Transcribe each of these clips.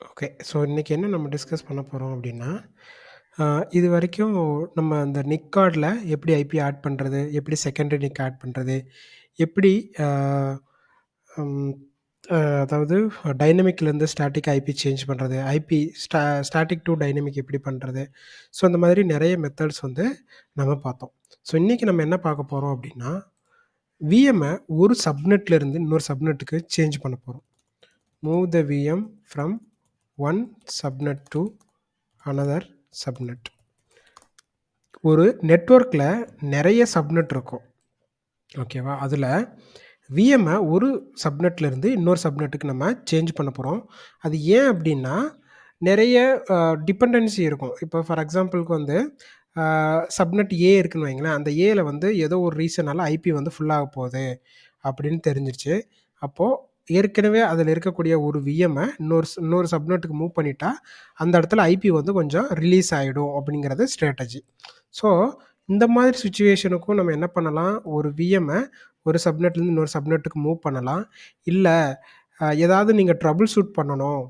Okay. So இன்னைக்கு என்ன நம்ம டிஸ்கஸ் பண்ண போறோம் அப்டின்னா, இதுவரைக்கும் நம்ம அந்த நிக் கார்ட்ல எப்படி ஐபி ஆட் பண்றது? எப்படி செகண்டரி நிக் ஆட் பண்றது? எப்படி அ ம் அ அதாவது டைனமிக்லேருந்து ஸ்டாட்டிக் ஐபி சேஞ்ச் பண்றது? ஐபி ஸ்டாட்டிக் டூ டைனமிக் எப்படி பண்றது? ஸோ இந்த மாதிரி நெறைய மெத்தட்ஸ் வந்து நம்ம பார்த்தோம். ஸோ இன்னைக்கு நம்ம என்ன பார்க்க போறோம் அப்டின்னா, விஎம்ம ஒரு சப்நெட்ல இருந்து இன்னொரு சப்நெட்டுக்கு சேஞ்ச் பண்ண போறோம். Move the VM from one subnet to another subnet. ஒரு நெட்வொர்க்கில் நிறைய சப்நெட் இருக்கும். ஓகேவா? அதில் விஎம்மை ஒரு சப்நெட்லேருந்து இன்னொரு சப்நெட்டுக்கு நம்ம சேஞ்ச் பண்ண போகிறோம். அது ஏன் அப்படின்னா நிறைய டிபெண்டன்சி இருக்கும். இப்போ ஃபார் எக்ஸாம்பிளுக்கு வந்து சப்நெட் ஏ இருக்குன்னு வைங்களேன். அந்த ஏல வந்து ஏதோ ஒரு ரீசனால் ஐபி வந்து ஃபுல்லாக போகுது அப்படின்னு தெரிஞ்சிருச்சு. அப்போது ஏற்கனவே அதில் இருக்கக்கூடிய ஒரு விஎம்மை இன்னொரு சப்நெட்டுக்கு மூவ் பண்ணிட்டா அந்த இடத்துல ஐபி வந்து கொஞ்சம் ரிலீஸ் ஆகிடும் அப்படிங்கிறது ஸ்ட்ராட்டஜி. ஸோ இந்த மாதிரி சுச்சுவேஷனுக்கும் நம்ம என்ன பண்ணலாம், ஒரு விஎம்மை ஒரு சப்நெட்லேருந்து இன்னொரு சப்நெட்டுக்கு மூவ் பண்ணலாம். இல்லை ஏதாவது நீங்கள் ட்ரபிள் ஷூட் பண்ணணும்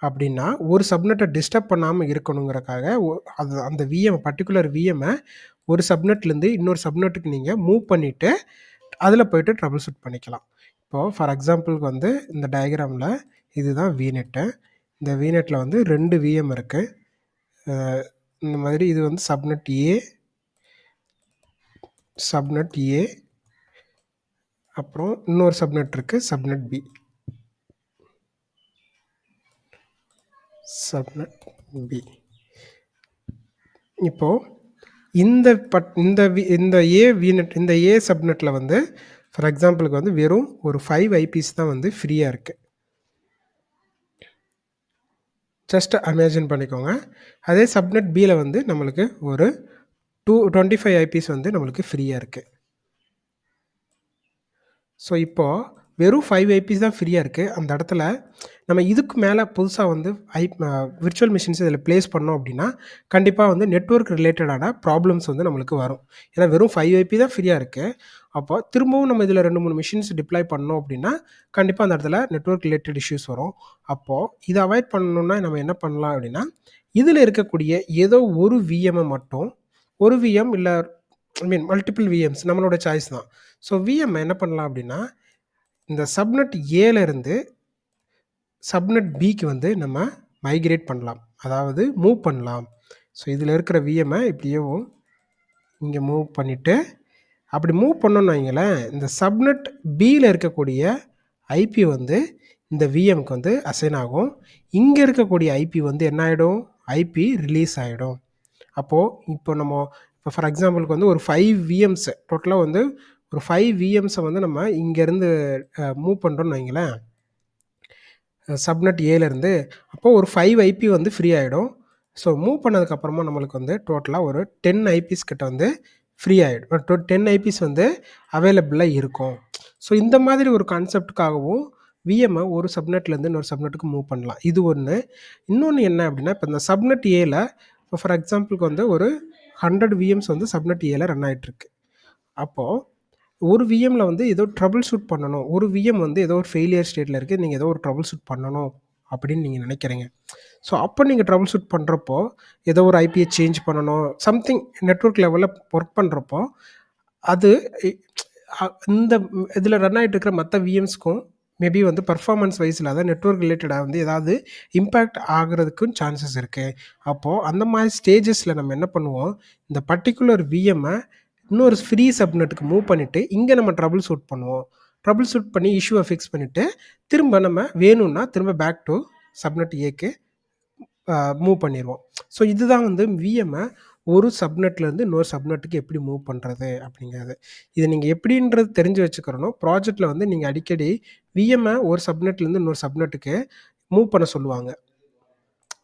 அப்படின்னா ஒரு சப்நெட்டை டிஸ்டர்ப் பண்ணாமல் இருக்கணுங்கிறக்காக அது அந்த பர்டிகுலர் விஎம்மை ஒரு சப்நெட்லேருந்து இன்னொரு சப்நெட்டுக்கு நீங்கள் மூவ் பண்ணிவிட்டு அதில் போய்ட்டு ட்ரபிள் ஷூட் பண்ணிக்கலாம். இப்போது ஃபார் எக்ஸாம்பிளுக்கு வந்து இந்த டயக்ராமில் இதுதான் விநெட்டு. இந்த விநெட்டில் வந்து 2 விஎம் இருக்குது. இந்த மாதிரி இது வந்து சப்நெட் ஏ, அப்புறம் இன்னொரு சப்நெட் இருக்குது சப்நெட் பி. Subnet B. இப்போது இந்த ஏ விநெட், இந்த ஏ சப்நெட்டில் வந்து ஃபார் எக்ஸாம்பிளுக்கு வந்து வெறும் ஒரு 5 ஐபிஸ் தான் வந்து ஃப்ரீயாக இருக்குது. ஜஸ்ட் இமேஜின் பண்ணிக்கோங்க. அதே சப்நெட் பியில் வந்து நம்மளுக்கு ஒரு 25 ஐபிஸ் வந்து நம்மளுக்கு ஃப்ரீயாக இருக்குது. ஸோ இப்போது வெறும் 5 ஐபிஸ் தான் ஃப்ரீயாக இருக்குது. அந்த இடத்துல நம்ம இதுக்கு மேலே புதுசாக வந்து விர்ச்சுவல் மிஷின்ஸ் இதில் ப்ளேஸ் பண்ணோம் அப்படின்னா கண்டிப்பாக வந்து நெட்வொர்க் ரிலேட்டடான ப்ராப்ளம்ஸ் வந்து நம்மளுக்கு வரும். ஏன்னா வெறும் 5 ஐபி தான் ஃப்ரீயாக இருக்குது. அப்போ திரும்பவும் நம்ம இதில் 2-3 மிஷின்ஸ் டிப்ளாய் பண்ணோம் அப்படின்னா கண்டிப்பாக அந்த இடத்துல நெட்வொர்க் ரிலேட்டட் இஷ்யூஸ் வரும். அப்போது இதை அவாய்ட் பண்ணணுன்னா நம்ம என்ன பண்ணலாம் அப்படின்னா, இதில் இருக்கக்கூடிய ஏதோ ஒரு விஎம்மை மட்டும், ஒரு விஎம் இல்லை மல்டிபிள் விஎம்ஸ் நம்மளோட சாய்ஸ் தான். ஸோ விஎம் என்ன பண்ணலாம் அப்படின்னா, இந்த சப்நெட் ஏலேருந்து சப்நெட் பிக்கு வந்து நம்ம மைக்ரேட் பண்ணலாம், அதாவது மூவ் பண்ணலாம். ஸோ இதில் இருக்கிற விஎம்மை இப்படியேவும் இங்கே மூவ் பண்ணிவிட்டு அப்படி மூவ் பண்ணோன்னு வைங்களேன், இந்த சப்நெட் பியில் இருக்கக்கூடிய ஐபி வந்து இந்த விஎம்க்கு வந்து அசைன் ஆகும். இங்கே இருக்கக்கூடிய ஐபி வந்து என்ன ஆகிடும், ஐபி ரிலீஸ் ஆகிடும். அப்போது இப்போ ஃபார் எக்ஸாம்பிளுக்கு வந்து ஒரு 5 விஎம்ஸ் டோட்டலாக வந்து ஒரு 5 விஎம்ஸை வந்து நம்ம இங்கேருந்து மூவ் பண்ணுறோன்னு வைங்களேன் சப்நெட் ஏலேருந்து. அப்போது ஒரு 5 ஐபி வந்து ஃப்ரீ ஆகிடும். ஸோ மூவ் பண்ணதுக்கப்புறமா நம்மளுக்கு வந்து டோட்டலாக ஒரு 10 ஐபிஸ் கிட்ட வந்து ஃப்ரீ ஆகிடும். 10 ஐபிஸ் வந்து அவைலபிளாக இருக்கும். ஸோ இந்த மாதிரி ஒரு கான்செப்டுக்காகவும் விஎம்ஐ ஒரு சப்நெட்லேருந்து இன்னொரு சப்நெட்டுக்கு மூவ் பண்ணலாம். இது ஒன்று. இன்னொன்று என்ன அப்படின்னா, இப்போ இந்த சப்நெட் ஏல இப்போ ஃபார் எக்ஸாம்பிளுக்கு வந்து ஒரு 100 விஎம்ஸ் வந்து சப்நெட் ஏல ரன் ஆகிட்டுருக்கு. அப்போது ஒரு விஎம்மில் வந்து ஏதோ ட்ரபிள் ஷூட் பண்ணணும், ஒரு விஎம் வந்து ஏதோ ஒரு ஃபெயிலியர் ஸ்டேட்டில் இருக்குது, நீங்கள் ஏதோ ஒரு ட்ரபிள் ஷூட் பண்ணணும் அப்படின்னு நீங்கள் நினைக்கிறீங்க. ஸோ அப்போ நீங்கள் ட்ரபிள் ஷூட் பண்ணுறப்போ ஏதோ ஒரு ஐபியை சேஞ்ச் பண்ணணும், சம்திங் நெட்வொர்க் லெவலில் ஒர்க் பண்ணுறப்போ அது இந்த இதில் ரன் ஆகிட்டு இருக்கிற மற்ற விஎம்ஸ்க்கும் மேபி வந்து பர்ஃபார்மன்ஸ் வைஸில் அதாவது நெட்வொர்க் ரிலேட்டடாக வந்து ஏதாவது இம்பேக்ட் ஆகிறதுக்கும் சான்சஸ் இருக்குது. அப்போது அந்த மாதிரி ஸ்டேஜஸில் நம்ம என்ன பண்ணுவோம், இந்த பர்டிகுலர் விஎம்மை இன்னொரு ஃப்ரீ சப்நெட்டுக்கு மூவ் பண்ணிவிட்டு இங்கே நம்ம ட்ரபிள் ஷூட் பண்ணுவோம். ட்ரபிள் ஷூட் பண்ணி இஷ்யூவை ஃபிக்ஸ் பண்ணிவிட்டு திரும்ப நம்ம வேணும்னா திரும்ப பேக் டு சப்நெட் ஏக்கு மூவ் பண்ணிடுவோம். ஸோ இதுதான் வந்து விஎம்மை ஒரு சப்நெட்லேருந்து இன்னொரு சப்நெட்டுக்கு எப்படி மூவ் பண்ணுறது அப்படிங்கிறது. இது நீங்கள் எப்படின்றது தெரிஞ்சு வச்சுக்கிறணும். ப்ராஜெக்டில் வந்து நீங்கள் அடிக்கடி விஎம்ஐ ஒரு சப்நெட்லேருந்து இன்னொரு சப்நெட்டுக்கு மூவ் பண்ண சொல்லுவாங்க.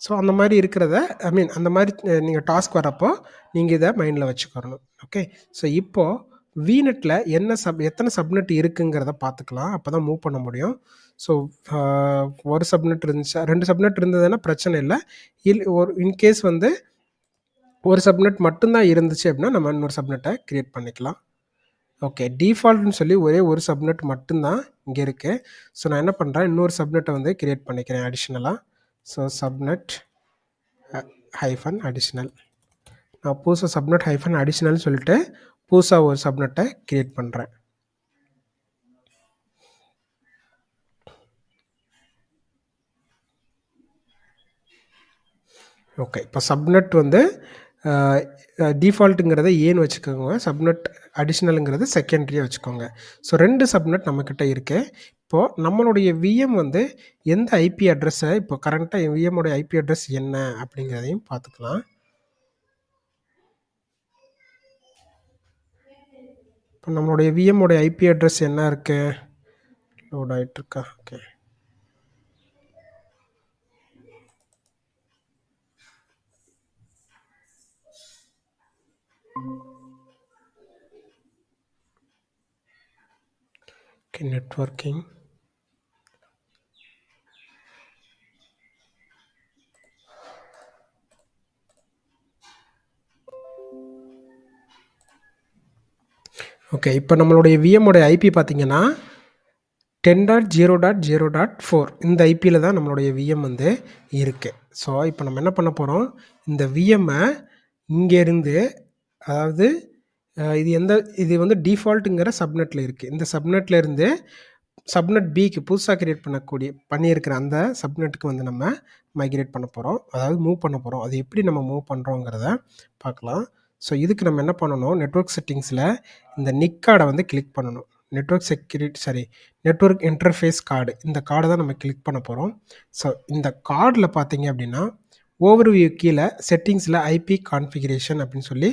ஸோ அந்த மாதிரி இருக்கிறத அந்த மாதிரி நீங்கள் டாஸ்க் வரப்போ நீங்கள் இதை மைண்டில் வச்சுக்கிறணும். ஓகே. ஸோ இப்போது விநெட்டில் எத்தனை சப்நெட் இருக்குங்கிறத பார்த்துக்கலாம். அப்போ தான் மூவ் பண்ண முடியும். ஸோ ஒரு சப்நெட் இருந்துச்சா, 2 சப்நெட் இருந்ததுன்னா பிரச்சனை இல்லை. இன்கேஸ் வந்து ஒரு சப்நெட் மட்டும்தான் இருந்துச்சு அப்படின்னா நம்ம இன்னொரு சப்நெட்டை க்ரியேட் பண்ணிக்கலாம். ஓகே. டிஃபால்ட்னு சொல்லி ஒரே ஒரு சப்நெட் மட்டும்தான் இங்கே இருக்குது. ஸோ நான் என்ன பண்ணுறேன், இன்னொரு சப்நெட்டை வந்து க்ரியேட் பண்ணிக்கிறேன் அடிஷ்னலாக. So subnet hyphen additional. நான் புதுசாக சப்நெட் ஹைஃபன் அடிஷ்னல் சொல்லிட்டு புதுசாக ஒரு சப்நெட்டை க்ரியேட் பண்ணுறேன். ஓகே, இப்போ சப்நெட் வந்து டிஃபால்ட்டுங்கிறத ஏன்னு வச்சுக்கோங்க, சப்நெட் அடிஷ்னலுங்கிறது செகண்ட்ரியாக வச்சுக்கோங்க. ஸோ 2 சப்நெட் நம்மக்கிட்ட இருக்கு. இப்போது நம்மளுடைய விஎம் வந்து எந்த ஐபி அட்ரஸை இப்போ கரண்ட்டாக விஎம்மோடைய ஐபி அட்ரஸ் என்ன அப்படிங்கிறதையும் பார்த்துக்கலாம். இப்போ நம்மளுடைய விஎம்மோடைய ஐபி அட்ரஸ் என்ன இருக்குது, லோட் ஆகிட்டுருக்கா? Okay, okay, networking. ஓகே, இப்போ நம்மளுடைய விஎம்மோடைய ஐபி பார்த்தீங்கன்னா 10.0.0.4 இந்த ஐபியில் தான் நம்மளுடைய விஎம் வந்து இருக்குது. ஸோ இப்போ நம்ம என்ன பண்ண போகிறோம், இந்த விஎம்மை இங்கேருந்து, அதாவது இது வந்து டிஃபால்ட்டுங்கிற சப்நெட்டில் இருக்குது. இந்த சப்நெட்டில் இருந்து சப்நெட் பிக்கு புதுசாக கிரியேட் பண்ணியிருக்கிற அந்த சப்நெட்டுக்கு வந்து நம்ம மைக்ரேட் பண்ண போகிறோம், அதாவது மூவ் பண்ண போகிறோம். அது எப்படி நம்ம மூவ் பண்ணுறோங்கிறத பார்க்கலாம். ஸோ இதுக்கு நம்ம என்ன பண்ணணும், நெட்வொர்க் செட்டிங்ஸில் இந்த நிக் கார்டை வந்து கிளிக் பண்ணணும். நெட்வொர்க் இன்டர்ஃபேஸ் கார்டு, இந்த கார்டை தான் நம்ம கிளிக் பண்ண போகிறோம். ஸோ இந்த கார்டில் பார்த்தீங்க அப்படின்னா ஓவர்வியூ கீழே செட்டிங்ஸில் ஐபி கான்ஃபிகரேஷன் அப்படின்னு சொல்லி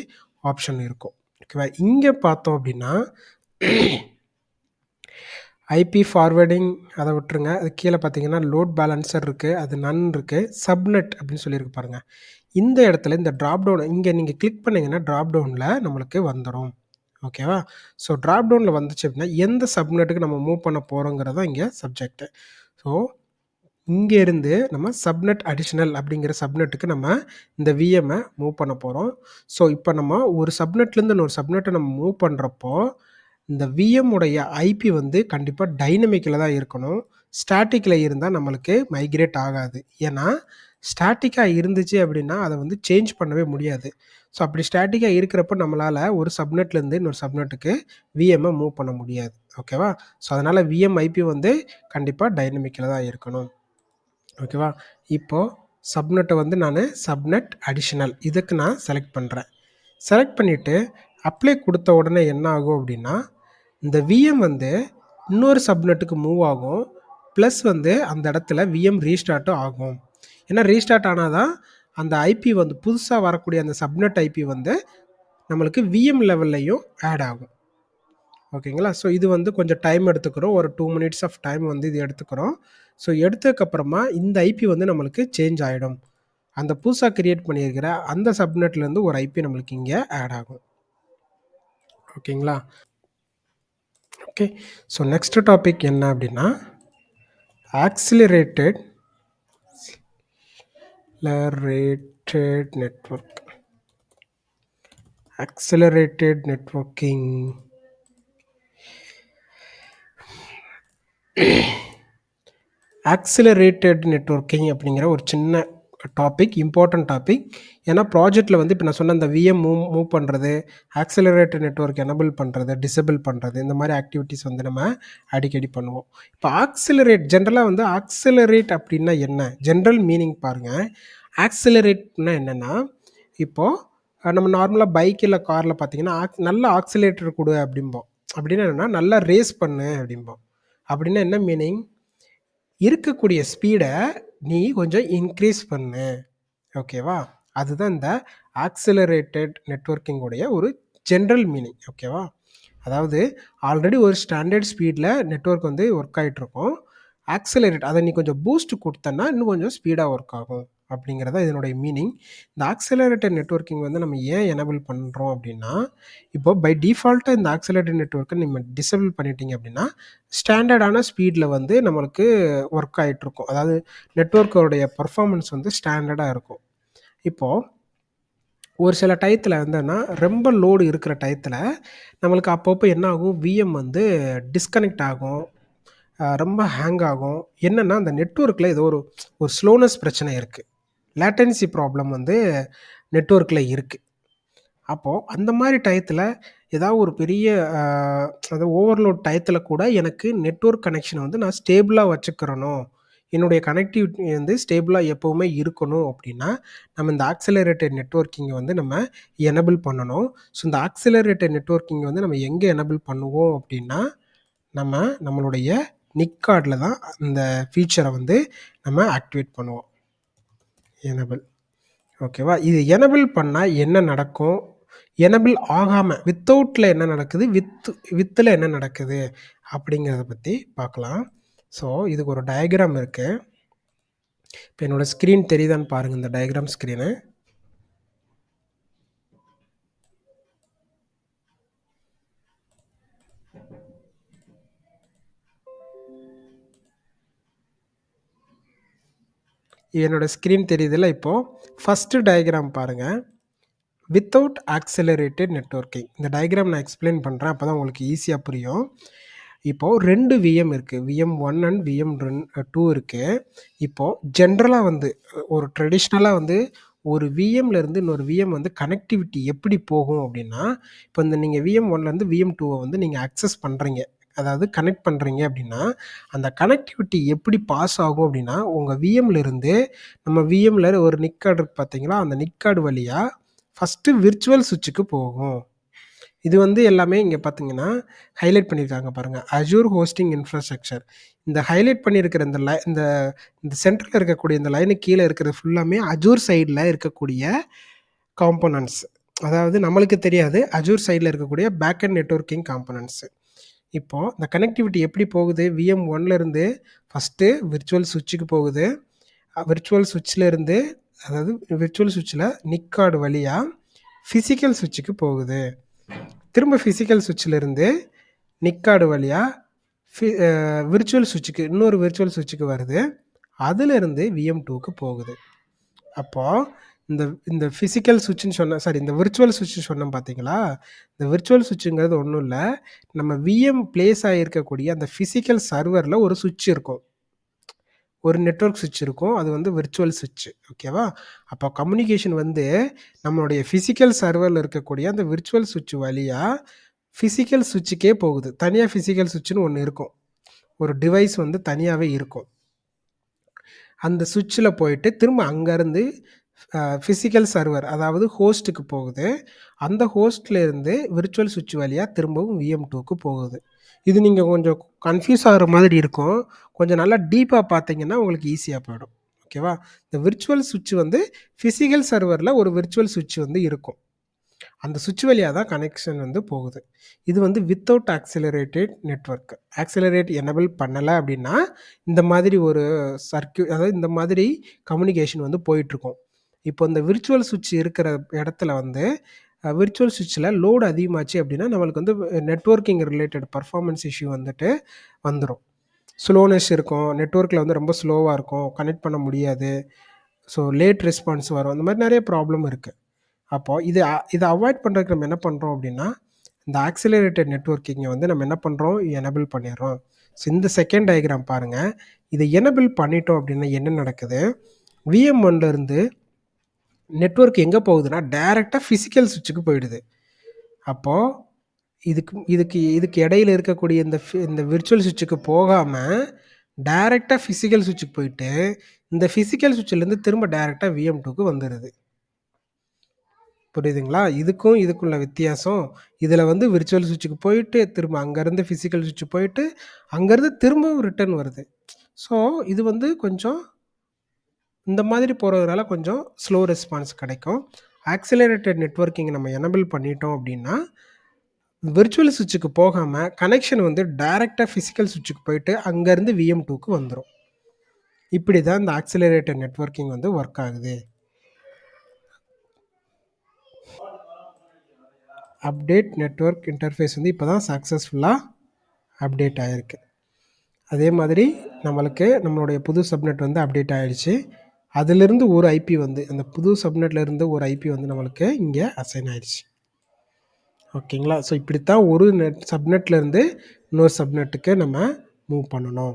ஆப்ஷன் இருக்கும். ஓகேவா, இங்கே பார்த்தோம் அப்படின்னா ஐபி ஃபார்வேர்டிங் அதை விட்டுருங்க. அது கீழே பார்த்தீங்கன்னா லோட் பேலன்சர் இருக்குது, அது நன் இருக்குது, சப்நெட் அப்படின்னு சொல்லியிருக்கு பாருங்கள். இந்த இடத்துல இந்த ட்ராப் டவுன் இங்கே நீங்கள் கிளிக் பண்ணிங்கன்னா ட்ராப் டவுனில் நம்மளுக்கு வந்துடும். ஓகேவா, ஸோ ட்ராப் டவுனில் வந்துச்சு அப்படின்னா எந்த சப்நெட்டுக்கு நம்ம மூவ் பண்ண போகிறோங்கிறது தான் இங்கே சப்ஜெக்ட்டு. ஸோ இங்கேருந்து நம்ம சப்நெட் அடிஷ்னல் அப்படிங்கிற சப்நெட்டுக்கு நம்ம இந்த விஎம்மை மூவ் பண்ண போகிறோம். ஸோ இப்போ நம்ம ஒரு சப்நெட்லேருந்து இன்னொரு சப்நெட்டை நம்ம மூவ் பண்ணுறப்போ இந்த விஎம் உடைய ஐபி வந்து கண்டிப்பாக டைனமிக்கில் தான் இருக்கணும். ஸ்டாட்டிக்கில் இருந்தால் நம்மளுக்கு மைக்ரேட் ஆகாது. ஏன்னா ஸ்டாட்டிக்காக இருந்துச்சு அப்படின்னா அதை வந்து சேஞ்ச் பண்ணவே முடியாது. ஸோ அப்படி ஸ்டாட்டிக்காக இருக்கிறப்ப நம்மளால் ஒரு சப்நெட்லேருந்து இன்னொரு சப்நெட்டுக்கு விஎம்மை மூவ் பண்ண முடியாது. ஓகேவா, ஸோ அதனால் விஎம் ஐபி வந்து கண்டிப்பாக டைனமிக்கில் தான் இருக்கணும். ஓகேவா, இப்போது சப்நெட்டை வந்து நான் சப்நெட் அடிஷ்னல் இதுக்கு நான் செலக்ட் பண்ணுறேன். செலக்ட் பண்ணிவிட்டு அப்ளை கொடுத்த உடனே என்ன ஆகும் அப்படின்னா இந்த விஎம் வந்து இன்னொரு சப்நெட்டுக்கு மூவ் ஆகும், ப்ளஸ் வந்து அந்த இடத்துல விஎம் ரீஸ்டார்ட்டும் ஆகும். ஏன்னா ரீஸ்டார்ட் ஆனால் தான் அந்த ஐபி வந்து புதுசாக வரக்கூடிய அந்த சப்நெட் ஐபி வந்து நம்மளுக்கு விஎம் லெவல்லையும் ஆட் ஆகும். ஓகேங்களா, ஸோ இது வந்து கொஞ்சம் டைம் எடுத்துக்கிறோம், ஒரு 2 மினிட்ஸ் ஆஃப் டைம் வந்து இது எடுத்துக்கிறோம். ஸோ எடுத்ததுக்கப்புறமா இந்த ஐபி வந்து நம்மளுக்கு சேஞ்ச் ஆகிடும். அந்த புதுசாக கிரியேட் பண்ணியிருக்கிற அந்த சப்நெட்லேருந்து ஒரு ஐபி நம்மளுக்கு இங்கே ஆட் ஆகும். ஓகேங்களா, ஓகே, ஸோ நெக்ஸ்ட் டாபிக் என்ன அப்படின்னா accelerated network, accelerated networking. Accelerated networking அப்படிங்கிற ஒரு சின்ன டாபிக், இம்பார்ட்டன்ட் டாபிக். ஏன்னா ப்ராஜெக்டில் வந்து இப்போ நான் சொன்ன இந்த விஎம் மூவ் பண்ணுறது, ஆக்சிலரேட்டட் நெட்வொர்க் எனபிள் பண்ணுறது, டிசபிள் பண்ணுறது, இந்த மாதிரி ஆக்டிவிட்டீஸ் வந்து நம்ம அடிக்கடி பண்ணுவோம். இப்போ ஜென்ரலாக வந்து ஆக்சிலரேட் அப்படின்னா என்ன, ஜென்ரல் மீனிங் பாருங்கள். ஆக்சிலரேட்னா என்னென்னா, இப்போது நம்ம நார்மலாக பைக் இல்லை காரில் பார்த்தீங்கன்னா நல்ல ஆக்சிலேட்டர் கொடு அப்படிம்போம். அப்படின்னா என்னென்னா நல்லா ரேஸ் பண்ணு அப்படிம்போம். அப்படின்னா என்ன மீனிங், இருக்கக்கூடிய ஸ்பீடை நீ கொஞ்சம் இன்க்ரீஸ் பண்ணு. ஓகேவா, அதுதான் இந்த ஆக்சிலரேட்டட் நெட்வொர்க்கிங்குடைய ஒரு ஜென்ரல் மீனிங். ஓகேவா, அதாவது ஆல்ரெடி ஒரு ஸ்டாண்டர்ட் ஸ்பீடில் நெட்வொர்க் வந்து ஒர்க் ஆகிட்ருக்கும், ஆக்சிலரேட் அதை நீ கொஞ்சம் பூஸ்ட் கொடுத்தன்னா இன்னும் கொஞ்சம் ஸ்பீடாக ஒர்க் ஆகும் அப்படிங்கிறத இதனுடைய மீனிங். இந்த ஆக்சிலரேட்டட் நெட்வொர்க்கிங் வந்து நம்ம ஏன் எனபிள் பண்ணுறோம் அப்படின்னா, இப்போ பை டிஃபால்ட்டாக இந்த ஆக்சிலரேட்டட் நெட்வொர்க்கை நம்ம டிசபிள் பண்ணிட்டீங்க அப்படின்னா ஸ்டாண்டர்டான ஸ்பீடில் வந்து நம்மளுக்கு ஒர்க் ஆகிட்ருக்கும், அதாவது நெட்வொர்க்கோடைய பர்ஃபார்மன்ஸ் வந்து ஸ்டாண்டர்டாக இருக்கும். இப்போது ஒரு சில டயத்தில் வந்துன்னா ரொம்ப லோடு இருக்கிற டயத்தில் நம்மளுக்கு அப்பப்போ என்ன ஆகும், விஎம் வந்து டிஸ்கனெக்ட் ஆகும், ரொம்ப ஹேங் ஆகும். என்னன்னா, அந்த நெட்வொர்க்ல ஏதோ ஒரு ஒரு ஸ்லோனஸ் பிரச்சனை இருக்கு. லேட்டன்சி ப்ராப்ளம் வந்து நெட்வொர்க்ல இருக்கு. அப்போ அந்த மாரி டயத்துல ஏதாவது ஒரு பெரிய அ அதாவது ஓவர்லோட் டயத்துல கூட எனக்கு நெட்வொர்க் கனெக்ஷன வந்து நான் ஸ்டேபிளா வச்சுக்கிறணும். என்னுடைய கனெக்டிவிட்டி வந்து ஸ்டேபிளா எப்பவுமே இருக்கணும் அப்டின்னா, நம்ம இந்த ஆக்ஸலரேட்டட் நெட்வொர்க்கிங்க வந்து நம்ம எனபிள் பண்ணணும். ஸோ இந்த ஆக்ஸலரேட்டட் நெட்வொர்க்கிங் வந்து நம்ம எங்க எனபிள் பண்ணுவோம் அப்டின்னா, நம்ம நம்மளுடைய நிக் கார்ட்ல தான் அந்த ஃபீச்சர வந்து நம்ம ஆக்டிவேட் பண்ணுவோம். எனபிள். ஓகேவா? இது எனபிள் பண்ணா என்ன நடக்கும்? எனபிள் ஆகாம வித்தவுட்ல என்ன நடக்குது? வித்துல என்ன நடக்குது? அப்படிங்கிறத பத்தி பார்க்கலாம். ஸோ, இதுக்கு ஒரு டயகிராம் இருக்கு. இப்ப என்னோட ஸ்க்ரீன் தெரியுதான்னு பாருங்க, இந்த டயகிராம் ஸ்க்ரீனு. என்னோட ஸ்க்ரீன் தெரியுதுல்ல இப்போ? ஃபர்ஸ்ட் டயகிராம் பாருங்க. Without accelerated networking. இந்த டயகிராம் நான் எக்ஸ்ப்ளைன் பண்றேன். அப்பதான் உங்களுக்கு ஈஸியா புரியும். இப்போ 2 விஎம் இருக்கு. விஎம்1 அண்ட் விஎம்2 இருக்கு. இப்போ ஜென்ரலா வந்து ஒரு ட்ரெடிஷ்னலா வந்து ஒரு விஎம்ல இருந்து இன்னொரு விஎம் வந்து கனெக்டிவிட்டி எப்படி போகும் அப்படின்னா, இப்போ இந்த நீங்க விஎம்1ல இருந்து விஎம்2 வந்து நீங்க அக்சஸ் பண்றீங்க. அதாவது கனெக்ட் பண்றீங்க அப்படின்னா, அந்த கனெக்டிவிட்டி எப்படி பாஸ் ஆகும் அப்படின்னா, உங்க விஎம்ல இருந்து நம்ம விஎம்ல ஒரு நிக் கார்டு இருக்கு பார்த்தீங்களா? அந்த நிக் கார்டு வழியா ஃபர்ஸ்ட்டு விர்ச்சுவல் சுவிட்சுக்கு போகும். இது வந்து எல்லாமே இங்க பார்த்தீங்கன்னா, ஹைலைட் பண்ணியிருக்காங்க பாருங்க. Azure hosting infrastructure. இந்த ஹைலைட் பண்ணியிருக்கிற இந்த இந்த சென்டர்ல இருக்கக்கூடிய இந்த லைனுக்கு கீழ இருக்கிறது ஃபுல்லாமே அசூர் சைட்ல இருக்கக்கூடிய காம்போனன்ட்ஸ். அதாவது நம்மளுக்கு தெரியாது. அசூர் சைட்ல இருக்கக்கூடிய பேக் எண்ட் நெட்வொர்க்கிங் காம்போனன்ட்ஸ். இப்போ இந்த கனெக்டிவிட்டி எப்படி போகுது? விஎம்1ல இருந்து ஃபர்ஸ்ட்டு விர்ச்சுவல் சுவிட்சுக்கு போகுது. விர்ச்சுவல் சுவிட்ச்ல இருந்து அதாவது விர்ச்சுவல் சுவிட்ச்ல நிக் கார்டு வழியா பிசிக்கல் சுவிட்சுக்கு போகுது. திரும்ப பிசிக்கல் சுவிட்ச்ல இருந்து நிக் கார்டு வழியா விர்ச்சுவல் சுவிட்சுக்கு இன்னொரு விர்ச்சுவல் சுவிட்சுக்கு வருது. அதிலிருந்து விஎம்2க்கு போகுது. அப்போ இந்த இந்த பிசிக்கல் சுவிட்ச்ன்னு இந்த விர்ச்சுவல் சுவிட்ச் சொன்னேன் பார்த்தீங்களா? இந்த விர்ச்சுவல் சுவிட்சுங்கிறது ஒண்ணும் இல்ல. நம்ம விஎம் பிளேஸ் ஆகியிருக்கக்கூடிய அந்த பிசிக்கல் சர்வர்ல ஒரு சுவிட்ச் இருக்கும். ஒரு நெட்வொர்க் சுவிட்ச் இருக்கும். அது வந்து விர்ச்சுவல் சுவிட்ச். ஓகேவா? அப்போ கம்யூனிகேஷன் வந்து நம்மளுடைய பிசிக்கல் சர்வர்ல இருக்கக்கூடிய அந்த விர்ச்சுவல் சுவிட்ச் வழியா பிசிக்கல் சுவிட்சுக்கே போகுது. தனியா பிசிக்கல் சுவிட்ச்ன்னு ஒண்ணு இருக்கும். ஒரு டிவைஸ் வந்து தனியாவே இருக்கும். அந்த சுவிட்ச்ல போயிட்டு திரும்ப அங்கருந்து பிசிக்கல் சர்வர் அதாவது ஹோஸ்ட்டுக்கு போகுது. அந்த ஹோஸ்ட்ல இருந்து விர்ச்சுவல் சுவிட்ச் வழியா திரும்பவும் விஎம்2க்கு போகுது. இது நீங்க கொஞ்சம் கன்ஃப்யூஸ் ஆகுற மாதிரி இருக்கும். கொஞ்சம் நல்லா டீப்பா பார்த்தீங்கன்னா உங்களுக்கு ஈஸியா போயிடும். ஓகேவா? இந்த விர்ச்சுவல் சுவிட்ச் வந்து பிசிக்கல் சர்வர்ல ஒரு விர்ச்சுவல் சுவிட்ச் வந்து இருக்கும். அந்த சுவிட்ச் வழியா தான் கனெக்ஷன் வந்து போகுது. இது வந்து without accelerated network. Accelerate enable பண்ணல அப்படின்னா, இந்த மாதிரி ஒரு அதாவது இந்த மாதிரி கம்யூனிகேஷன் வந்து போயிட்டுருக்கும். இப்போ இந்த விர்ச்சுவல் சுவிட்ச் இருக்கிற இடத்துல வந்து விர்ச்சுவல் சுவிட்ச்ல லோட் அதிகமாச்சு அப்படின்னா, நம்மளுக்கு வந்து நெட்வொர்க்கிங் ரிலேட்டட் பெர்ஃபார்மன்ஸ் இஷ்யூ வந்துட்டு வந்துரும். ஸ்லோனஸ் இருக்கும். நெட்வொர்க்ல வந்து ரொம்ப ஸ்லோவா இருக்கும். கனெக்ட் பண்ண முடியாது. ஸோ லேட் ரெஸ்பான்ஸ் வரும். இந்த மாதிரி நெறைய ப்ராப்ளம் இருக்கு. அப்போ இத அவாய்ட் பண்றதுக்கு நம்ம என்ன பண்றோம் அப்படின்னா, இந்த ஆக்ஸலரேட்டட் நெட்வொர்க்கிங்க வந்து நம்ம என்ன பண்றோம்? எனபிள் பண்ணிடுறோம். ஸோ இந்த செகண்ட் டயகிராம் பாருங்க. இத எனபிள் பண்ணிட்டோம் அப்படின்னா என்ன நடக்குது? விஎம்1ல இருந்து நெட்வொர்க் எங்க போகுதுன்னா, டைரக்ட்டா பிசிக்கல் சுவிட்சுக்கு போயிடுது. அப்போ இதுக்கு இதுக்கு இதுக்கு இடையில இருக்கக்கூடிய இந்த விர்ச்சுவல் சுவிட்சுக்கு போகாம, டைரக்ட்டா பிசிக்கல் சுவிட்சுக்கு போயிட்டு, இந்த பிசிக்கல் சுவிட்ச்லேருந்து திரும்ப டைரக்ட்டா விஎம்2க்கு வந்துருது. புரியுதுங்களா? இதுக்கும் உள்ள வித்தியாசம். இதுல வந்து விர்ச்சுவல் சுவிட்சுக்கு போயிட்டு, திரும்ப அங்கருந்து பிசிக்கல் சுவிட்ச் போயிட்டு, அங்கருந்து திரும்பவும் ரிட்டர்ன் வருது. ஸோ, இது வந்து கொஞ்சம் இந்த மாதிரி போறதுனால கொஞ்சம் ஸ்லோ ரெஸ்பான்ஸ் கிடைக்கும். ஆக்ஸலரேட்டட் நெட்வொர்க்கிங் நம்ம எனபிள் பண்ணிட்டோம் அப்படின்னா, விர்ச்சுவல் சுவிட்சுக்கு போகாம கனெக்ஷன் வந்து டைரக்ட்டா பிசிக்கல் சுவிட்சுக்கு போயிட்டு, அங்கருந்து விஎம்2க்கு வந்துரும். இப்படி தான் இந்த ஆக்ஸலரேட்டட் நெட்வொர்க்கிங் வந்து வொர்க் ஆகுது. அப்டேட் நெட்வொர்க் இன்டர்ஃபேஸ் வந்து இப்போ தான் சக்ஸஸ்ஃபுல்லா அப்டேட் ஆயிருக்கு. அதே மாதிரி நம்மளுடைய புது சப்நெட் வந்து அப்டேட் ஆயிடுச்சு. அதிலிருந்து ஒரு ஐபி வந்து அந்த புது சப்நெட்ல இருந்து ஒரு ஐபி வந்து நம்மளுக்கு இங்க அசைன் ஆயிடுச்சு. ஓகேங்களா? ஸோ இப்படித்தான் ஒரு சப்நெட்ல இருந்து இன்னொரு சப்நெட்டுக்கு நம்ம மூவ் பண்ணணும்.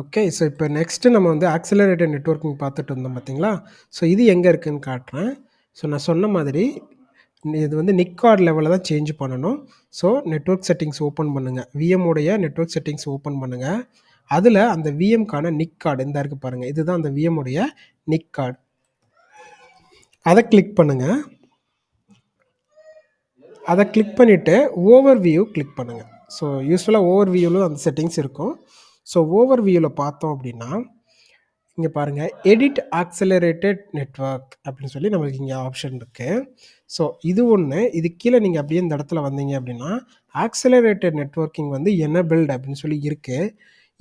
ஓகே. ஸோ இப்போ நெக்ஸ்ட்டு நம்ம வந்து ஆக்சிலரேட்டட் நெட்வொர்க்கிங் பார்த்துட்டு இருந்தோம் பார்த்தீங்களா? ஸோ இது எங்கே இருக்குதுன்னு காட்டுறேன். ஸோ நான் சொன்ன மாதிரி இது வந்து நிக் கார்டு லெவலில் தான் சேஞ்ச் பண்ணணும். ஸோ நெட்வொர்க் செட்டிங்ஸ் ஓப்பன் பண்ணுங்கள். விஎம் உடைய நெட்வொர்க் செட்டிங்ஸ் ஓப்பன் பண்ணுங்கள். அதில் அந்த விஎம்க்கான நிக் கார்டு இந்த இருக்குது பாருங்கள். இதுதான் அந்த விஎம் உடைய நிக் கார்டு. அதை கிளிக் பண்ணுங்கள். அதை கிளிக் பண்ணிவிட்டு ஓவர் வியூ கிளிக் பண்ணுங்கள். ஸோ யூஸ்வலாக ஓவர் வியூவில் அந்த செட்டிங்ஸ் இருக்கும். ஸோ ஓவர் வியூவில் பார்த்தோம் அப்படின்னா இங்கே பாருங்கள், எடிட் ஆக்சலரேட்டட் நெட்வொர்க் அப்படின்னு சொல்லி நம்மளுக்கு இங்கே ஆப்ஷன் இருக்குது. ஸோ இது ஒன்று. இது கீழே நீங்கள் அப்படியே இந்த இடத்துல வந்தீங்க அப்படின்னா ஆக்சலரேட்டட் நெட்வொர்க்கிங் வந்து எனேபிள்டு அப்படின்னு சொல்லி இருக்குது.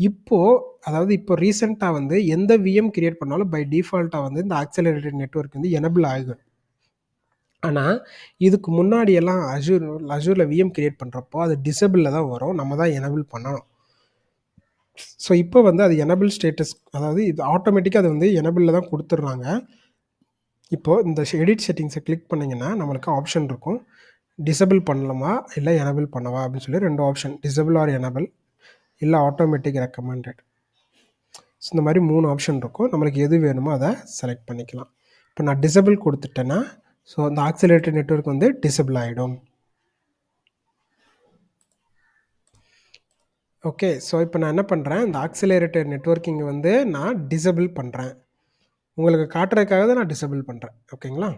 இப்போது அதாவது இப்போ ரீசெண்டாக வந்து எந்த விஎம் கிரியேட் பண்ணாலும் பை டிஃபால்ட்டாக வந்து இந்த ஆக்சலரேட்டட் நெட்வொர்க் வந்து எனேபிள் ஆகும். ஆனால் இதுக்கு முன்னாடியெல்லாம் அஜூரில் விஎம் கிரியேட் பண்ணுறப்போ அது டிசபிளில் தான் வரும். நம்ம தான் எனேபிள் பண்ணணும். ஸோ இப்போ வந்து அது எனேபிள் ஸ்டேட்டஸ், அதாவது இது ஆட்டோமேட்டிக்காக அது வந்து எனேபிளில் தான் கொடுத்துட்றாங்க. இப்போது இந்த எடிட் செட்டிங்ஸை கிளிக் பண்ணிங்கன்னா நம்மளுக்கு ஆப்ஷன் இருக்கும். டிசபிள் பண்ணலாமா இல்லை எனேபிள் பண்ணவா அப்படின்னு சொல்லி 2 ஆப்ஷன், டிசபிள் ஆர் எனேபிள் இல்லை ஆட்டோமேட்டிக் ரெக்கமெண்டட். ஸோ இந்த மாதிரி 3 ஆப்ஷன் இருக்கும். நம்மளுக்கு எது வேணுமோ அதை செலக்ட் பண்ணிக்கலாம். இப்போ நான் டிசபிள் கொடுத்துட்டேன்னா ஸோ அந்த ஆக்சிலரேட்டட் நெட்வொர்க் வந்து டிசபிள் ஆகிடும். ஓகே. ஸோ இப்போ நான் என்ன பண்ணுறேன், இந்த ஆக்சிலரேட்டட் நெட்வொர்க்கிங் வந்து நான் டிசபிள் பண்ணுறேன். உங்களுக்கு காட்டுறதுக்காக தான் நான் டிசபிள் பண்ணுறேன். ஓகேங்களா?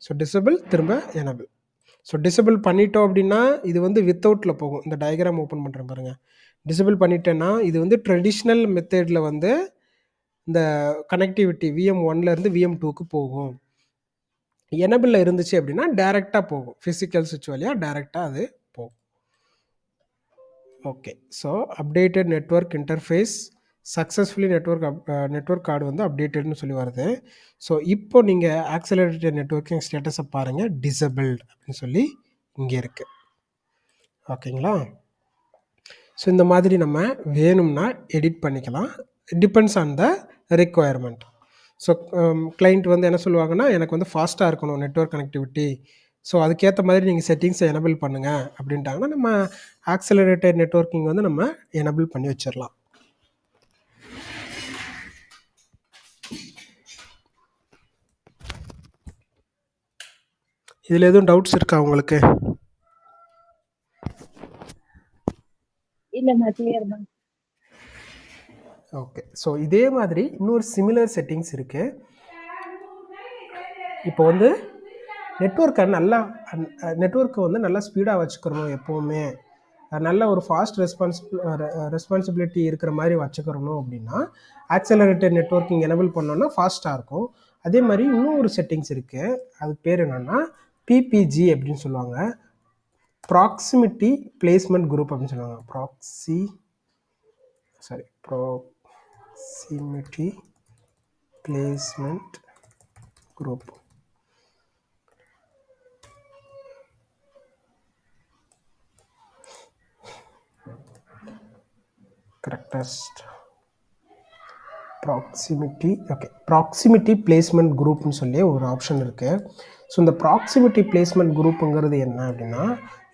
ஸோ டிசபிள் திரும்ப எனேபிள். ஸோ டிசபிள் பண்ணிட்டோம் அப்படின்னா இது வந்து வித்தவுட்டில் போகும். இந்த டயக்ராம் ஓப்பன் பண்ணுறேன் பாருங்கள். டிசபிள் பண்ணிட்டேன்னா இது வந்து ட்ரெடிஷ்னல் மெத்தடில் வந்து இந்த கனெக்டிவிட்டி விஎம் 1லேருந்து விஎம் 2க்கு போகும். எனேபிளில் இருந்துச்சு அப்படின்னா டேரெக்டாக போகும். ஃபிசிக்கல் சுவிட்ச் வழியாக டேரெக்டாக அது போகும். Okay. So updated network interface successfully network card வந்து அப்டேட்டட்னு சொல்லி வருது. ஸோ இப்போ நீங்கள் ஆக்சலரேட்டட் நெட்வொர்க்கிங் ஸ்டேட்டஸை பாருங்கள், டிசபிள்ட் அப்படின்னு சொல்லி இங்கே இருக்குது. ஓகேங்களா? ஸோ இந்த மாதிரி நம்ம வேணும்னா எடிட் பண்ணிக்கலாம். Depends on the requirement. So client வந்து என்ன சொல்லுவாங்கன்னா, எனக்கு வந்து ஃபாஸ்ட்டாக இருக்கணும் நெட்வொர்க் கனெக்டிவிட்டி, ஸோ அதுக்கேற்ற மாதிரி நீங்கள் செட்டிங்ஸை எனேபிள் பண்ணுங்கள் அப்படின்ட்டாங்கன்னா நம்ம ஆக்சலரேட்டட் நெட்வொர்க்கிங் வந்து நம்ம எனேபிள் பண்ணி வச்சிடலாம். இதில் எதுவும் டவுட்ஸ் இருக்கா உங்களுக்கு? ஓகே. ஸோ இதே மாதிரி இன்னொரு சிமிலர் செட்டிங்ஸ் இருக்குது. இப்போ வந்து நெட்வொர்க்கை வந்து நல்லா ஸ்பீடாக வச்சுக்கிறணும், எப்போவுமே நல்ல ஒரு ஃபாஸ்ட் ரெஸ்பான்சிபிலிட்டி இருக்கிற மாதிரி வச்சுக்கிறணும் அப்படின்னா ஆக்சலரேட்டட் நெட்வொர்க்கிங் எனேபிள் பண்ணோன்னா ஃபாஸ்ட்டாக இருக்கும். அதே மாதிரி இன்னும் ஒரு செட்டிங்ஸ் இருக்குது. அது பேர் என்னென்னா பிபிஜி அப்படின்னு சொல்லுவாங்க, ப்ராக்சிமிட்டி பிளேஸ்மெண்ட் குரூப் அப்படின்னு சொல்லுவாங்க. Proximity placement group. Correctest proximity placement குரூப்னு சொல்லி ஒரு ஆப்ஷன் இருக்குது. ஸோ இந்த ப்ராக்சிமிட்டி பிளேஸ்மெண்ட் குரூப்புங்கிறது என்ன அப்படின்னா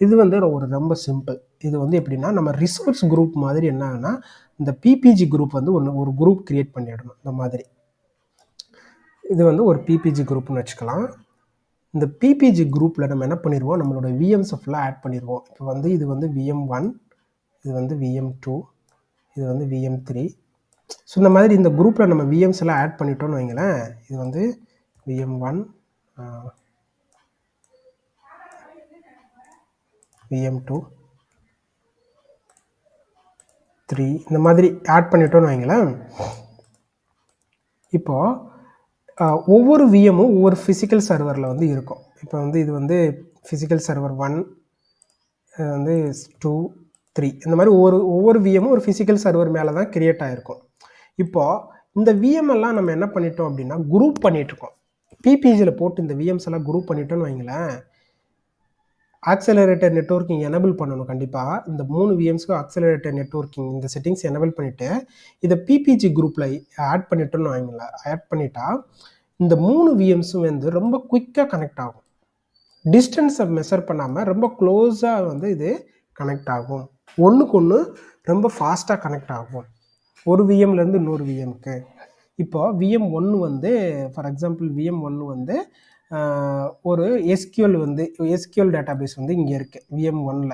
இது வந்து ரொம்ப சிம்பிள். இது வந்து எப்படின்னா நம்ம ரிசோர்ஸ் குரூப் மாதிரி என்னன்னா இந்த பிபிஜி குரூப் வந்து ஒரு குரூப் கிரியேட் பண்ணிடணும். இந்த மாதிரி இது வந்து ஒரு பிபிஜி குரூப்னு வச்சுக்கலாம். இந்த பிபிஜி குரூப்பில் நம்ம என்ன பண்ணிடுவோம், நம்மளோட விஎம்ஸை ஃபுல்லாக ஆட் பண்ணிடுவோம். இப்போ வந்து இது வந்து விஎம்1, இது வந்து விஎம்2, இது வந்து விஎம்3. ஸோ இந்த மாதிரி இந்த குரூப்பில் நம்ம விஎம்ஸ் எல்லாம் ஆட் பண்ணிட்டோம்னு வைங்களேன். இது வந்து விஎம்1, விஎம்2, 3 இந்த மாதிரி ஆட் பண்ணிட்டோம்னு வைங்களேன். இப்போது ஒவ்வொரு விஎம்மும் ஒவ்வொரு ஃபிசிக்கல் சர்வரில் வந்து இருக்கும். இப்போ வந்து இது வந்து ஃபிசிக்கல் சர்வர் 1, வந்து 2, 3 இந்த மாதிரி ஒவ்வொரு விஎம்மும் ஒரு ஃபிசிக்கல் சர்வர் மேலே தான் கிரியேட் ஆகிருக்கும். இப்போது இந்த விஎம் எல்லாம் நம்ம என்ன பண்ணிட்டோம் அப்படின்னா குரூப் பண்ணிகிட்ருக்கோம். பிபிஜியில் போட்டு இந்த விஎம்ஸ் எல்லாம் குரூப் பண்ணிட்டோன்னு வைங்களேன். ஆக்சலரேட்டட் நெட்வொர்க்கிங் எனேபிள் பண்ணணும் கண்டிப்பாக. இந்த 3 விஎம்ஸ்க்கு ஆக்சலரேட்டட் நெட்வொர்க்கிங் இந்த செட்டிங்ஸ் எனேபிள் பண்ணிவிட்டு இதை பிபிஜி குரூப்பில் ஆட் பண்ணிட்டோன்னு வைங்களேன். ஆட் பண்ணிட்டா இந்த 3 விஎம்ஸும் வந்து ரொம்ப குயிக்காக கனெக்ட் ஆகும். டிஸ்டன்ஸை மெஷர் பண்ணாமல் ரொம்ப க்ளோஸாக வந்து இது கனெக்ட் ஆகும். ஒன்றுக்கு ஒன்று ரொம்ப ஃபாஸ்ட்டாக கனெக்ட் ஆகும் ஒரு விஎம்லேருந்து இன்னொரு விஎம்க்கு. இப்போ VM1 வந்து ஃபார் எக்ஸாம்பிள் VM1 வந்து ஒரு SQL வந்து SQL டேட்டாபேஸ் வந்து இங்கே இருக்குது VM1ல்.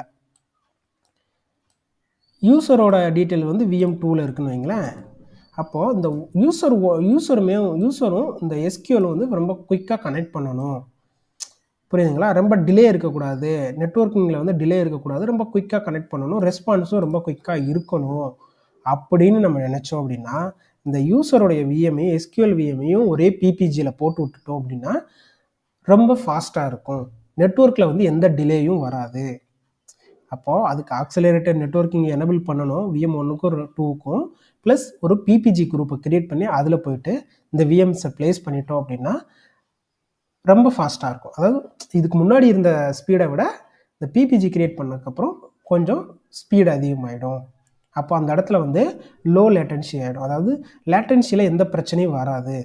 யூசரோட டீட்டெயில் வந்து VM2ல் இருக்குன்னு வைங்களேன். அப்போது இந்த யூசரும் இந்த SQL வந்து ரொம்ப குயிக்காக கனெக்ட் பண்ணணும். புரியுதுங்களா? ரொம்ப டிலே இருக்கக்கூடாது, நெட்வொர்க்கிங்கில் வந்து டிலே இருக்கக்கூடாது, ரொம்ப குயிக்காக கனெக்ட் பண்ணணும், ரெஸ்பான்ஸும் ரொம்ப குயிக்காக இருக்கணும் அப்படின்னு நம்ம நினச்சோம் அப்படின்னா, இந்த யூசருடைய விஎம்ஐயும் SQL விஎம்ஐயும் ஒரே பிபிஜியில் போட்டு விட்டுட்டோம் அப்படின்னா ரொம்ப ஃபாஸ்ட்டாக இருக்கும், நெட்வொர்க்கில் வந்து எந்த டிலேயும் வராது. அப்போது அதுக்கு ஆக்சலரேட்டட் நெட்வொர்க்கிங் எனபிள் பண்ணணும் VM1க்கும் 2க்கும், ப்ளஸ் ஒரு பிபிஜி குரூப்பை கிரியேட் பண்ணி அதில் போயிட்டு இந்த விஎம்ஸை ப்ளேஸ் பண்ணிட்டோம் அப்படின்னா ரொம்ப ஃபாஸ்ட்டாக இருக்கும். அதாவது இதுக்கு முன்னாடி இருந்த ஸ்பீடை விட இந்த பிபிஜி கிரியேட் பண்ணதுக்கப்புறம் கொஞ்சம் ஸ்பீடு அதிகமாகிடும். அப்போ அந்த இடத்துல வந்து லோ லேட்டன்சி ஆகிடும். அதாவது லேட்டன்சியில் எந்த பிரச்சனையும் வராது.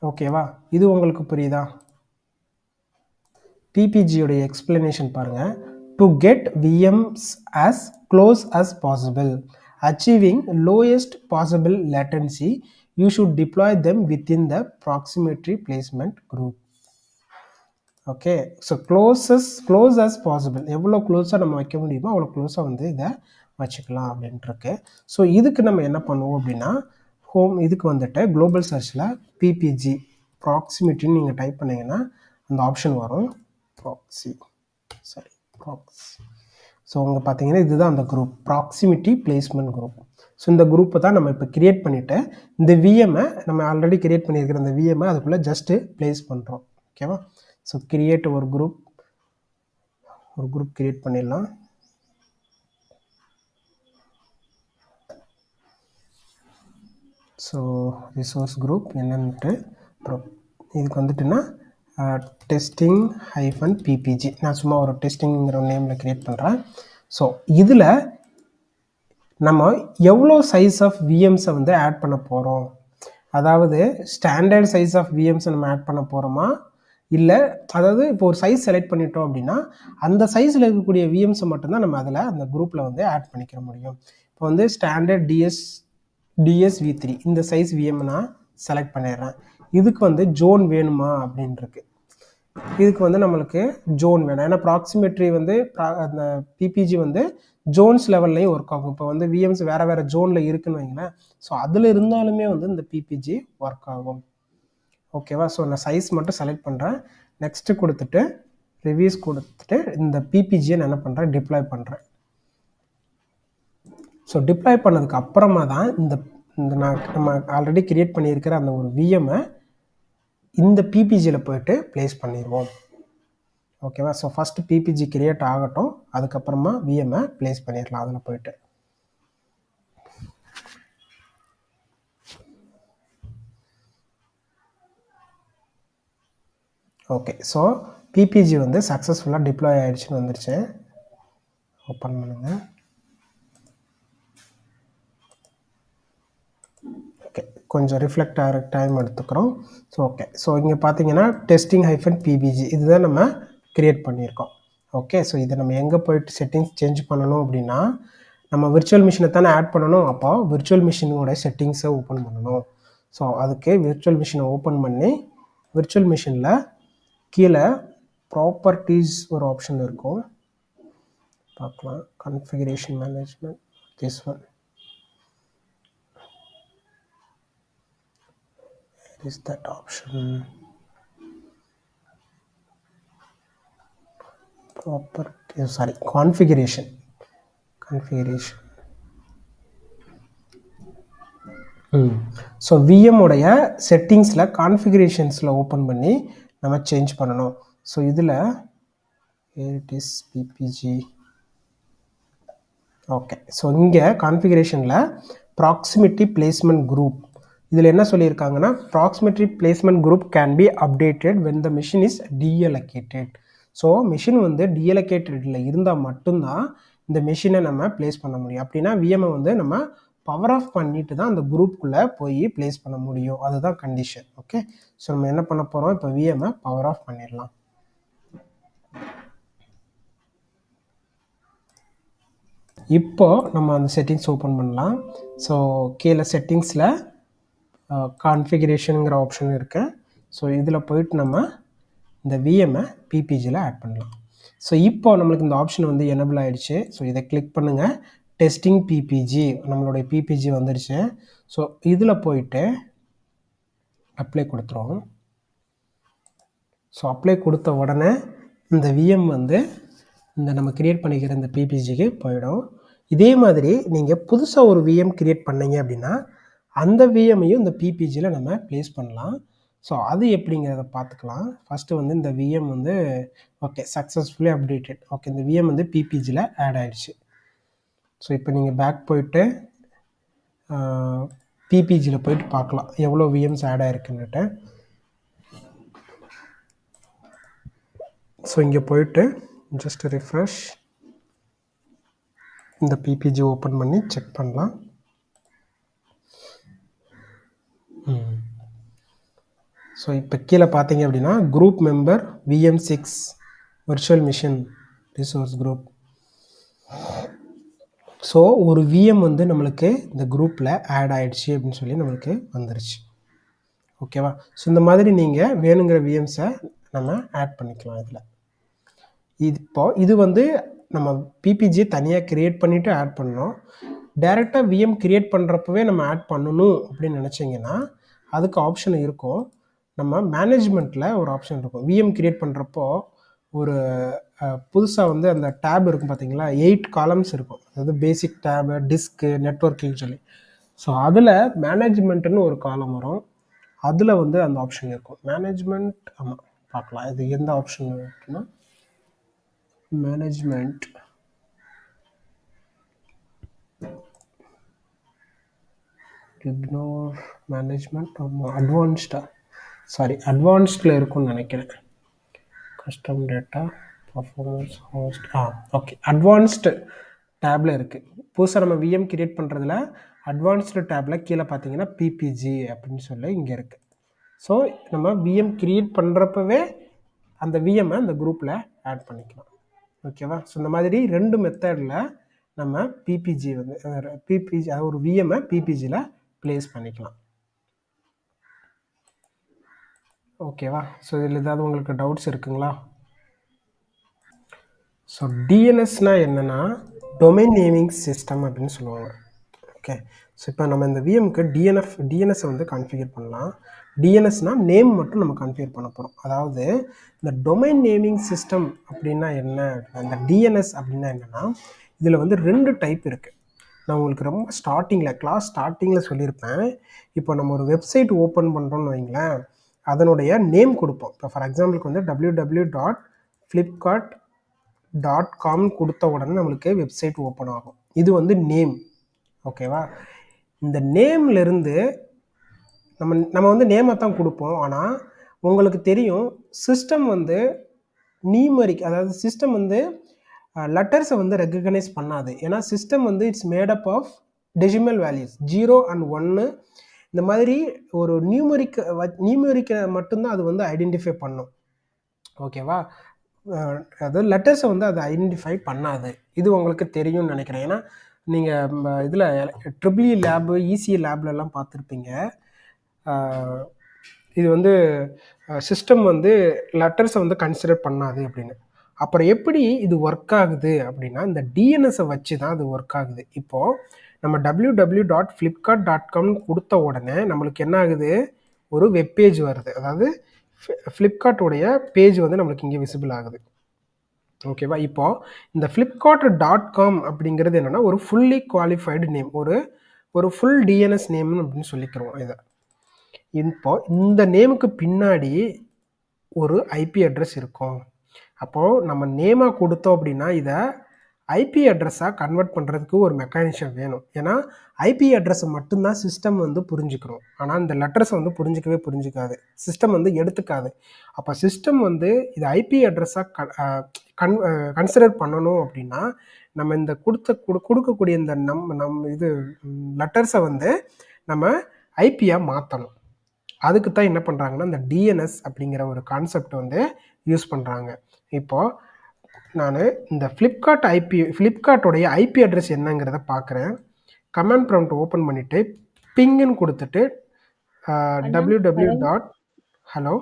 ஓகேவா? இது உங்களுக்கு புரியுதா? பிபிஜியோடைய எக்ஸ்பிளனேஷன் பாருங்கள். To get VMs as close as possible, achieving lowest possible latency, you should deploy them within the proximity placement group. Okay, so close as possible, எவ்வளோ க்ளோஸாக நம்ம வைக்க முடியுமோ அவ்வளோ க்ளோஸாக வந்து இதை வச்சுக்கலாம் அப்படின்ட்டுருக்கு. ஸோ இதுக்கு நம்ம என்ன பண்ணுவோம் அப்படின்னா, இதுக்கு வந்துட்டு குளோபல் சர்ச்சில் பிபிஜி ப்ராக்சிமிட்டின்னு நீங்கள் டைப் பண்ணிங்கன்னா அந்த ஆப்ஷன் வரும். ப்ராக்ஸி. ஸோ அங்கே பார்த்தீங்கன்னா இதுதான் அந்த group, proximity placement group. So இந்த குரூப்பை தான் நம்ம இப்போ கிரியேட் பண்ணிவிட்டு இந்த விஎம்ஐ நம்ம ஆல்ரெடி கிரியேட் பண்ணியிருக்கிற அந்த விஎம்ஐ அதுக்குள்ளே ஜஸ்ட்டு ப்ளேஸ் பண்ணுறோம். ஓகேவா? ஸோ கிரியேட் ஒரு குரூப் கிரியேட் பண்ணிடலாம். ஸோ ரிசோர்ஸ் குரூப் என்னன்ட்டு இதுக்கு வந்துட்டுன்னா டெஸ்டிங் -ppg, நான் சும்மா ஒரு டெஸ்டிங்கிற நேமில் க்ரியேட் பண்ணுறேன். ஸோ இதில் நம்ம எவ்வளோ சைஸ் ஆஃப் விஎம்ஸை வந்து ஆட் பண்ண போகிறோம், அதாவது ஸ்டாண்டர்ட் சைஸ் ஆஃப் விஎம்ஸை நம்ம ஆட் பண்ண போகிறோமா, இல்லை அதாவது இப்போ ஒரு சைஸ் செலக்ட் பண்ணிட்டோம் அப்படின்னா அந்த சைஸில் இருக்கக்கூடிய விஎம்ஸை மட்டும்தான் நம்ம அதில் அந்த குரூப்பில் வந்து ஆட் பண்ணிக்க முடியும். இப்போ வந்து ஸ்டாண்டர்ட் DSV3 இந்த சைஸ் விஎம் நான் செலக்ட் பண்ணிடுறேன். இதுக்கு வந்து ஜோன் வேணுமா அப்படின்ருக்கு. இதுக்கு வந்து நம்மளுக்கு ஜோன் வேணும். ஏன்னா ப்ராக்சிமெட்ரி வந்து அந்த பிபிஜி வந்து ஜோன்ஸ் லெவல்லையும் ஒர்க் ஆகும். இப்போ வந்து விஎம்ஸ் வேறு ஜோனில் இருக்குன்னு வைங்களேன். ஸோ அதில் இருந்தாலுமே வந்து இந்த பிபிஜி ஒர்க் ஆகும். ஓகேவா? ஸோ நான் சைஸ் மட்டும் செலக்ட் பண்ணுறேன். நெக்ஸ்ட்டு கொடுத்துட்டு ரிவ்யூஸ் கொடுத்துட்டு இந்த பிபிஜியை நான் என்ன பண்ணுறேன், டிப்ளாய் பண்ணுறேன். ஸோ டிப்ளாய் பண்ணதுக்கு அப்புறமா தான் இந்த நம்ம ஆல்ரெடி கிரியேட் பண்ணியிருக்கிற அந்த ஒரு விஎம்ஐ இந்த பிபிஜியில் போய்ட்டு ப்ளேஸ் பண்ணிடுவோம். ஓகேவா? ஸோ ஃபஸ்ட்டு பிபிஜி கிரியேட் ஆகட்டும், அதுக்கப்புறமா விஎம்ஐ ப்ளேஸ் பண்ணிடலாம் அதில் போய்ட்டு. ஓகே, ஸோ பிபிஜி வந்து சக்ஸஸ்ஃபுல்லாக டிப்ளாய் ஆகிடுச்சுன்னு வந்துருச்சு. ஓப்பன் பண்ணுங்கள். ஓகே, கொஞ்சம் ரிஃப்ளெக்ட் ஆகிற டைம் எடுத்துக்கிறோம். ஸோ ஓகே, ஸோ இங்கே பார்த்தீங்கன்னா டெஸ்டிங் -ppg இதுதான் நம்ம க்ரியேட் பண்ணியிருக்கோம். ஓகே, ஸோ இதை நம்ம எங்கே போய்ட்டு செட்டிங்ஸ் சேஞ்ச் பண்ணணும் அப்படின்னா, நம்ம விர்ச்சுவல் மிஷினை தானே ஆட் பண்ணணும். அப்போ விர்ச்சுவல் மிஷினோட செட்டிங்ஸை ஓப்பன் பண்ணணும். ஸோ அதுக்கு விர்ச்சுவல் மிஷினை ஓப்பன் பண்ணி விர்ச்சுவல் மிஷினில் கீழே ப்ராப்பர்ட்டிஸ் ஒரு ஆப்ஷன் இருக்கும், பார்க்கலாம். Configuration management, this one is that option. Property, sorry, configuration. So VM உடைய செட்டிங்ஸில் கான்ஃபிகரேஷன்ஸில் ஓப்பன் பண்ணி நம்ம சேஞ்ச் பண்ணணும். ஸோ இதில் it is PPG. Okay, so இங்கே கான்ஃபிகரேஷனில் ப்ராக்சிமிட்டி பிளேஸ்மெண்ட் குரூப் இதில் என்ன சொல்லியிருக்காங்கன்னா, proximity placement group can be updated when the machine is deallocated. So machine வந்து டீஅலோகேட்டடில் இருந்தால் மட்டும்தான் இந்த மிஷினை நம்ம ப்ளேஸ் பண்ண முடியும். அப்படின்னா விஎம்ஐ வந்து நம்ம பவர் ஆஃப் பண்ணிட்டு தான் அந்த குரூப்புக்குள்ளே போய் ப்ளேஸ் பண்ண முடியும். அதுதான் கண்டிஷன். ஓகே, ஸோ நம்ம என்ன பண்ண போகிறோம், இப்போ விஎம்ஐ பவர் ஆஃப் பண்ணிடலாம். இப்போது நம்ம அந்த செட்டிங்ஸ் ஓப்பன் பண்ணலாம். ஸோ கீழே செட்டிங்ஸில் கான்ஃபிகரேஷனுங்கிற ஆப்ஷன் இருக்குது. ஸோ இதில் போயிட்டு நம்ம இந்த விஎம்மை பிபிஜியில் ஆட் பண்ணலாம். ஸோ இப்போ நம்மளுக்கு இந்த ஆப்ஷன் வந்து எனபிள் ஆகிடுச்சு. ஸோ இதை கிளிக் பண்ணுங்கள். டெஸ்டிங் பிபிஜி நம்மளுடைய பிபிஜி வந்துடுச்சு. ஸோ இதில் போயிட்டு அப்ளை கொடுத்துருவோம். ஸோ அப்ளை கொடுத்த உடனே இந்த விஎம் வந்து இந்த நம்ம க்ரியேட் பண்ணிக்கிற இந்த பிபிஜிக்கு போயிடும். இதே மாதிரி நீங்கள் புதுசாக ஒரு விஎம் க்ரியேட் பண்ணீங்க அப்படின்னா அந்த விஎம்மையும் இந்த பிபிஜியில் நம்ம ப்ளேஸ் பண்ணலாம். ஸோ அது எப்படிங்கிறத பார்த்துக்கலாம். ஃபஸ்ட்டு வந்து இந்த விஎம் வந்து ஓகே சக்ஸஸ்ஃபுல்லி அப்டேட்டட். ஓகே இந்த விஎம் வந்து பிபிஜியில் ஆட் ஆகிடுச்சு. ஸோ இப்போ நீங்கள் பேக் போயிட்டு பிபிஜியில் போயிட்டு பார்க்கலாம் எவ்வளோ விஎம்ஸ் ஆட் ஆகிருக்குன்னுட்டு. ஸோ இங்கே போயிட்டு ஜஸ்ட் ரிஃப்ரெஷ் இந்த பிபிஜி ஓப்பன் பண்ணி செக் பண்ணலாம். ஸோ இப்போ கீழே பார்த்தீங்க அப்படின்னா group member VM6 virtual machine resource group. So ஒரு விஎம் வந்து நம்மளுக்கு இந்த குரூப்பில் ஆட் ஆகிடுச்சு அப்படின்னு சொல்லி நம்மளுக்கு வந்துருச்சு. ஓகேவா? ஸோ இந்த மாதிரி நீங்கள் வேணுங்கிற விஎம்ஸை நம்ம ஆட் பண்ணிக்கலாம். இதில் இது வந்து நம்ம பிபிஜி தனியாக க்ரியேட் பண்ணிவிட்டு ஆட் பண்ணோம். டைரெக்டாக விஎம் க்ரியேட் பண்ணுறப்பவே நம்ம ஆட் பண்ணணும் அப்படின்னு நினச்சிங்கன்னா அதுக்கு ஆப்ஷன் இருக்கும். நம்ம மேனேஜ்மெண்ட்டில் ஒரு ஆப்ஷன் இருக்கும். விஎம் க்ரியேட் பண்ணுறப்போ ஒரு புதுசாக வந்து அந்த டேப் இருக்கும் பார்த்தீங்களா, 8 காலம்ஸ் இருக்கும். அதாவது பேசிக் டேபு, டிஸ்க்கு, நெட்வொர்க்கிங் சொல்லி. ஸோ அதில் மேனேஜ்மெண்ட்டுன்னு ஒரு காலம் வரும். அதில் வந்து அந்த ஆப்ஷன் இருக்கும். மேனேஜ்மெண்ட் ஆமாம் பார்க்கலாம். இது எந்த ஆப்ஷன் இருக்குன்னா மேனேஜ்மெண்ட் இக்னோர் மேனேஜ்மெண்ட் அட்வான்ஸ்டில் இருக்கும்னு நினைக்கிறேன். Custom data performance host okay advanced டேப்பில் இருக்குது. புதுசாக நம்ம விஎம் கிரியேட் பண்ணுறதுல அட்வான்ஸ்டு டேப்பில் கீழே பார்த்தீங்கன்னா பிபிஜி அப்படின்னு சொல்லி இங்கே இருக்குது. ஸோ நம்ம விஎம் கிரியேட் பண்ணுறப்பவே அந்த விஎம்மை அந்த குரூப்பில் ஆட் பண்ணிக்கலாம். ஓகேவா? ஸோ இந்த மாதிரி 2 மெத்தடில் நம்ம பிபிஜி வந்து ஒரு விஎம்மை பிபிஜியில் ப்ளேஸ் பண்ணிக்கலாம். ஓகேவா? ஸோ இதில் ஏதாவது உங்களுக்கு டவுட்ஸ் இருக்குங்களா? ஸோ டிஎன்எஸ்னால் என்னென்னா டொமைன் நேமிங் சிஸ்டம் அப்படின்னு சொல்லுவாங்க. ஓகே. ஸோ இப்போ நம்ம இந்த விஎம்க்கு டிஎன்எஸை வந்து கான்ஃபிகர் பண்ணலாம். டிஎன்எஸ்னால் நேம் மட்டும் நம்ம கான்ஃபிகர் பண்ண போகிறோம். அதாவது இந்த டொமைன் நேமிங் சிஸ்டம் அப்படின்னா என்ன, இந்த டிஎன்எஸ் அப்படின்னா என்னென்னா இதில் வந்து 2 டைப் இருக்குது. நான் உங்களுக்கு ரொம்ப கிளாஸ் ஸ்டார்டிங்கில் சொல்லியிருப்பேன். இப்போ நம்ம ஒரு வெப்சைட் ஓப்பன் பண்ணுறோன்னு வைங்களேன், அதனுடைய நேம் கொடுப்போம். இப்போ ஃபார் எக்ஸாம்பிளுக்கு வந்து www.flipkart.com கொடுத்த உடனே நம்மளுக்கு வெப்சைட் ஓப்பன் ஆகும். இது வந்து நேம். ஓகேவா? இந்த நேம்லேருந்து நம்ம வந்து நேமை தான் கொடுப்போம். ஆனால் உங்களுக்கு தெரியும் சிஸ்டம் வந்து நியூமரிக், அதாவது சிஸ்டம் வந்து லெட்டர்ஸை வந்து ரெகக்னைஸ் பண்ணாது. ஏன்னா சிஸ்டம் வந்து it's made up of decimal values 0 and 1 இந்த மாதிரி ஒரு நியூமரிக்கை மட்டும்தான் அது வந்து ஐடென்டிஃபை பண்ணும். ஓகேவா? அது லெட்டர்ஸை வந்து அது ஐடென்டிஃபை பண்ணாது. இது உங்களுக்கு தெரியும்னு நினைக்கிறேன். ஏன்னா நீங்கள் இதில் ட்ரிபிள்இ லேபு, இசிஇ லேப்லலாம் பார்த்துருப்பீங்க. இது வந்து சிஸ்டம் வந்து லெட்டர்ஸை வந்து கன்சிடர் பண்ணாது அப்படின்னு. அப்புறம் எப்படி இது ஒர்க் ஆகுது அப்படின்னா இந்த டிஎன்எஸை வச்சு தான் அது ஒர்க் ஆகுது. இப்போது நம்ம www.flipkart.com கொடுத்த உடனே நம்மளுக்கு என்ன ஆகுது, ஒரு வெப்பேஜ் வருது. அதாவது ஃப்ளிப்கார்ட்டோடைய பேஜ் வந்து நம்மளுக்கு இங்கே விசிபிள் ஆகுது. ஓகேவா? இப்போது இந்த flipkart.com அப்படிங்கிறது என்னென்னா ஒரு ஃபுல்லி குவாலிஃபைடு நேம், ஒரு ஃபுல் டிஎன்எஸ் நேம்னு அப்படின்னு சொல்லிக்கிறோம். இதை இப்போ இந்த நேமுக்கு பின்னாடி ஒரு ஐபி அட்ரஸ் இருக்கும். அப்போது நம்ம நேமாக கொடுத்தோம் அப்படின்னா இதை ஐபி அட்ரஸாக கன்வெர்ட் பண்ணுறதுக்கு ஒரு மெக்கானிசம் வேணும். ஏன்னா ஐபி அட்ரஸை மட்டும்தான் சிஸ்டம் வந்து புரிஞ்சுக்கணும். ஆனால் இந்த லெட்டர்ஸை வந்து புரிஞ்சுக்காது, சிஸ்டம் வந்து எடுத்துக்காது. அப்போ சிஸ்டம் வந்து இது ஐபி அட்ரஸாக கன்சிடர் பண்ணணும் அப்படின்னா நம்ம இந்த கொடுக்கக்கூடிய இந்த இது லெட்டர்ஸை வந்து நம்ம ஐபியாக மாற்றணும். அதுக்கு தான் என்ன பண்ணுறாங்கன்னா இந்த டிஎன்எஸ் அப்படிங்கிற ஒரு கான்செப்ட் வந்து யூஸ் பண்ணுறாங்க. இப்போது நான் இந்த ஃப்ளிப்கார்ட்டோடைய ஐபி அட்ரஸ் என்னங்கிறத பார்க்குறேன். கமாண்ட் ப்ராம்ப்ட் ஓப்பன் பண்ணிவிட்டு பிங்குன்னு கொடுத்துட்டு அண்ணா www. Current hello